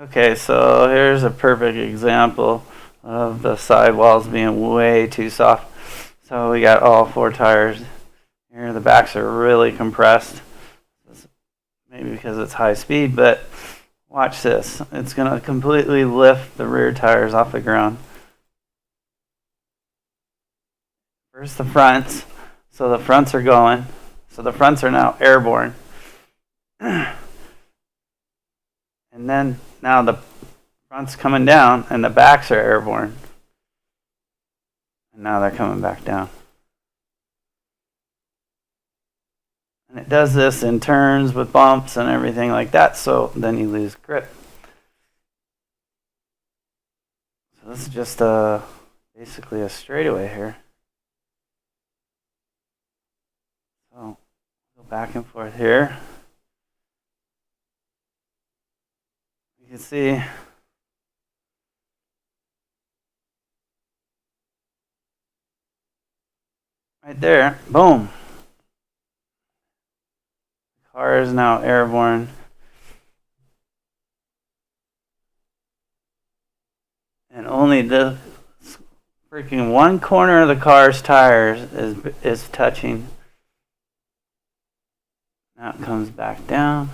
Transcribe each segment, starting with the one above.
Okay, so here's a perfect example of the sidewalls being way too soft. So we got all four tires here. The backs are really compressed. Maybe because it's high speed, but watch this. It's going to completely lift the rear tires off the ground. First the fronts. So the fronts are going. So the fronts are now airborne. And then now the front's coming down and the backs are airborne. And now they're coming back down. And it does this in turns with bumps and everything like that, so then you lose grip. So this is just basically a straightaway here. So go back and forth here. You can see right there, boom. The car is now airborne. And only the freaking one corner of the car's tires is touching. Now it comes back down.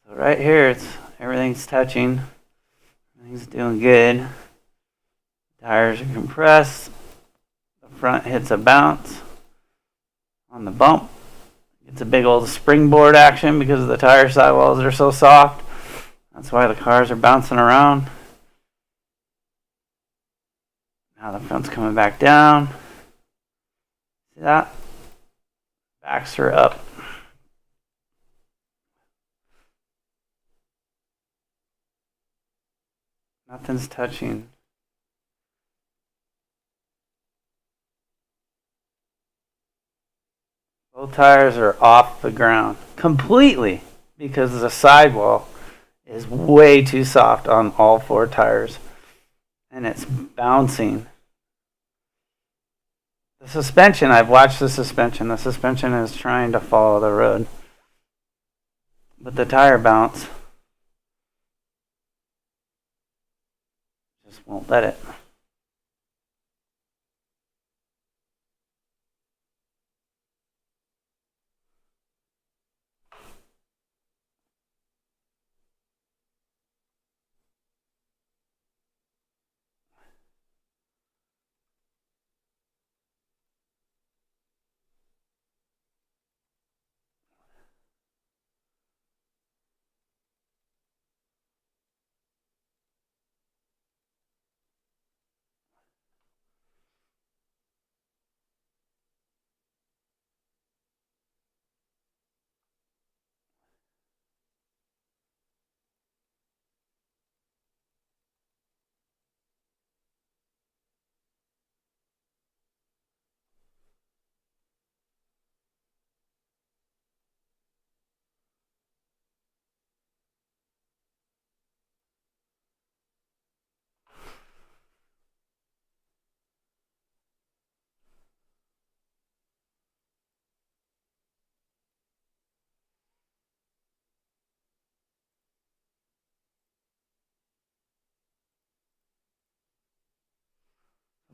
So right here, everything's touching. Everything's doing good. Tires are compressed. The front hits a bounce on the bump. It's a big old springboard action because the tire sidewalls are so soft. That's why the cars are bouncing around. Now the front's coming back down. See that? Backs are up. Nothing's touching. Both tires are off the ground completely because the sidewall is way too soft on all four tires and it's bouncing. The suspension, I've watched the suspension. The suspension is trying to follow the road, but the tire bounce just won't let it.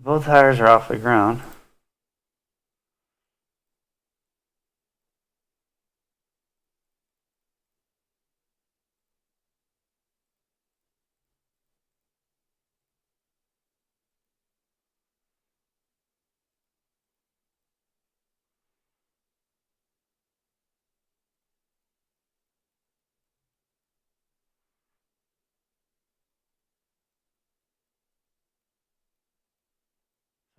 Both tires are off the ground.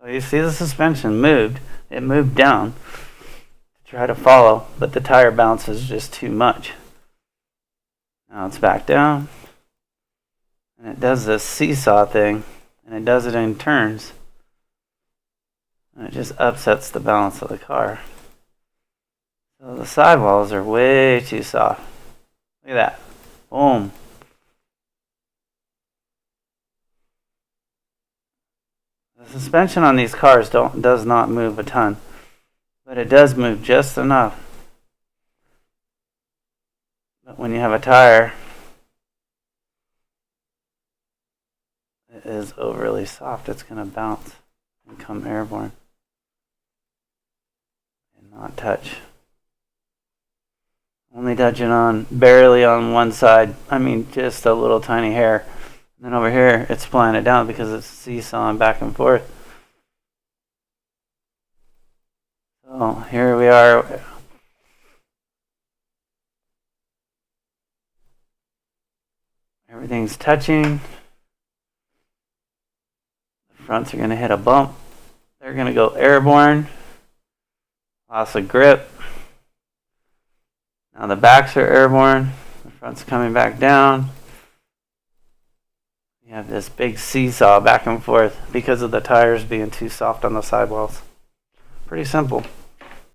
So you see the suspension moved. It moved down to try to follow, but the tire bounce is just too much. Now it's back down. And it does this seesaw thing, and it does it in turns. And it just upsets the balance of the car. So the sidewalls are way too soft. Look at that. Boom. The suspension on these cars does not move a ton, but it does move just enough But when you have a tire that is overly soft, it's going to bounce and come airborne and not touch. Only touching on barely on one side. I mean, just a little tiny hair. And then over here, it's flying it down because it's seesawing back and forth. So here we are. Everything's touching. The fronts are going to hit a bump. They're going to go airborne. Loss of grip. Now the backs are airborne. The front's coming back down. You have this big seesaw back and forth because of the tires being too soft on the sidewalls. Pretty simple.